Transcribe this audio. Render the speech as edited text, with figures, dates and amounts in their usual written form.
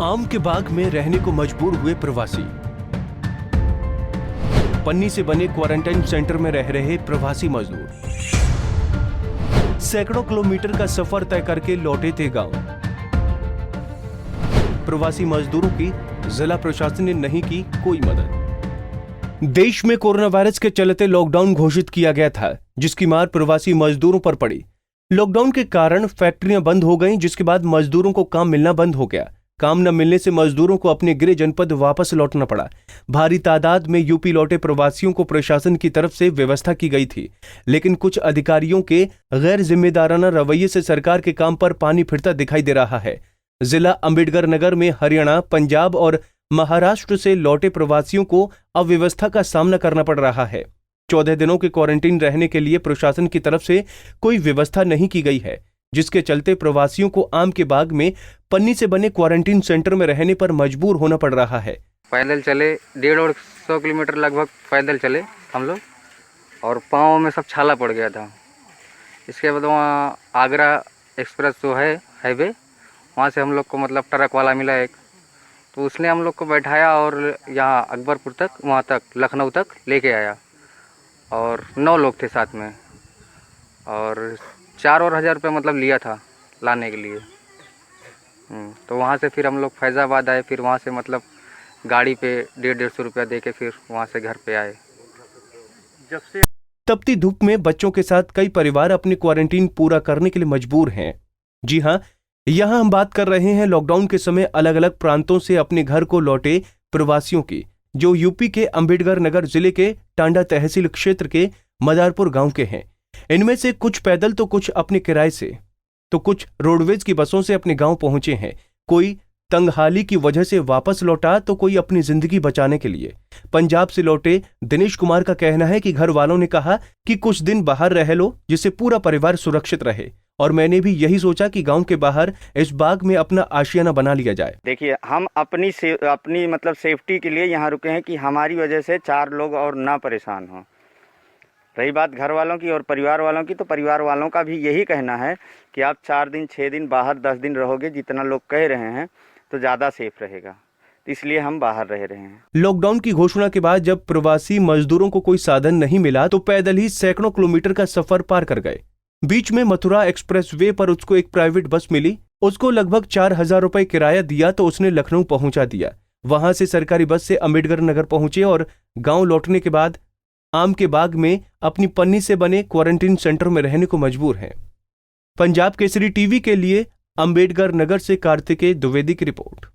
आम के बाग में रहने को मजबूर हुए प्रवासी। पन्नी से बने क्वारंटाइन सेंटर में रह रहे प्रवासी मजदूर सैकड़ों किलोमीटर का सफर तय करके लौटे थे गांव। प्रवासी मजदूरों की जिला प्रशासन ने नहीं की कोई मदद। देश में कोरोना वायरस के चलते लॉकडाउन घोषित किया गया था, जिसकी मार प्रवासी मजदूरों पर पड़ी। लॉकडाउन के कारण फैक्ट्रियां बंद हो गईं, जिसके बाद मजदूरों को काम मिलना बंद हो गया। काम न मिलने से मजदूरों को अपने गृह जनपद वापस लौटना पड़ा। भारी तादाद में यूपी लौटे प्रवासियों को प्रशासन की तरफ से व्यवस्था की गई थी, लेकिन कुछ अधिकारियों के गैर जिम्मेदाराना रवैये से सरकार के काम पर पानी फिरता दिखाई दे रहा है। जिला अम्बेडकर नगर में हरियाणा, पंजाब और महाराष्ट्र से लौटे प्रवासियों को अव्यवस्था का सामना करना पड़ रहा है। 14 दिनों के क्वारंटीन रहने के लिए प्रशासन की तरफ से कोई व्यवस्था नहीं की गई है, जिसके चलते प्रवासियों को आम के बाग में पन्नी से बने क्वारंटीन सेंटर में रहने पर मजबूर होना पड़ रहा है। पैदल चले 150 किलोमीटर लगभग पैदल चले हम लोग, और पाँव में सब छाला पड़ गया था। इसके बाद वहाँ आगरा एक्सप्रेस जो है हाईवे, वहाँ से हम लोग को मतलब ट्रक वाला मिला एक, तो उसने हम लोग को बैठाया और यहाँ अकबरपुर तक, वहाँ तक लखनऊ तक लेके आया, और 9 लोग थे साथ में, और 4 और हज़ार रुपये मतलब लिया था लाने के लिए। तो वहाँ से फिर हम लोग फैज़ाबाद आए, फिर वहाँ से मतलब गाड़ी पे 150 रुपया दे के फिर वहाँ से घर पे आए। जब से तपती धूप में बच्चों के साथ कई परिवार अपने क्वारंटीन पूरा करने के लिए मजबूर हैं। जी हां, यहां हम बात कर रहे हैं लॉकडाउन के समय अलग अलग प्रांतों से अपने घर को लौटे प्रवासियों की, जो यूपी के अम्बेडकर नगर जिले के टांडा तहसील क्षेत्र के मदारपुर गांव के हैं। इनमें से कुछ पैदल तो कुछ अपने किराए से, तो कुछ रोडवेज की बसों से अपने गांव पहुंचे हैं। कोई तंगहाली की वजह से वापस लौटा, तो कोई अपनी जिंदगी बचाने के लिए। पंजाब से लौटे दिनेश कुमार का कहना है कि घर वालों ने कहा कि कुछ दिन बाहर रह लो, जिससे पूरा परिवार सुरक्षित रहे, और मैंने भी यही सोचा कि गांव के बाहर इस बाग में अपना आशियाना बना लिया जाए। देखिए, हम अपनी मतलब सेफ्टी के लिए यहाँ रुके हैं कि हमारी वजह से 4 लोग और ना परेशान हों। रही बात घर वालों की और परिवार वालों की, तो परिवार वालों का भी यही कहना है कि आप 4 दिन 6 दिन बाहर 10 दिन रहोगे, जितना लोग कह रहे हैं, तो ज़्यादा सेफ रहेगा, तो इसलिए हम बाहर रह रहे हैं। लॉकडाउन की घोषणा के बाद जब प्रवासी मजदूरों को कोई साधन नहीं मिला, तो पैदल ही सैकड़ों किलोमीटर का सफर पार कर गए। बीच में मथुरा एक्सप्रेस वे पर उसको एक प्राइवेट बस मिली। उसको लगभग 4,000 रुपए किराया दिया तो उसने लखनऊ पहुंचा दिया। वहां से सरकारी बस से अम्बेडकर नगर पहुंचे और गांव लौटने के बाद आम के बाग में अपनी पन्नी से बने क्वारंटीन सेंटर में रहने को मजबूर हैं। पंजाब केसरी टीवी के लिए अम्बेडकर नगर से कार्तिकेय द्विवेदी की रिपोर्ट।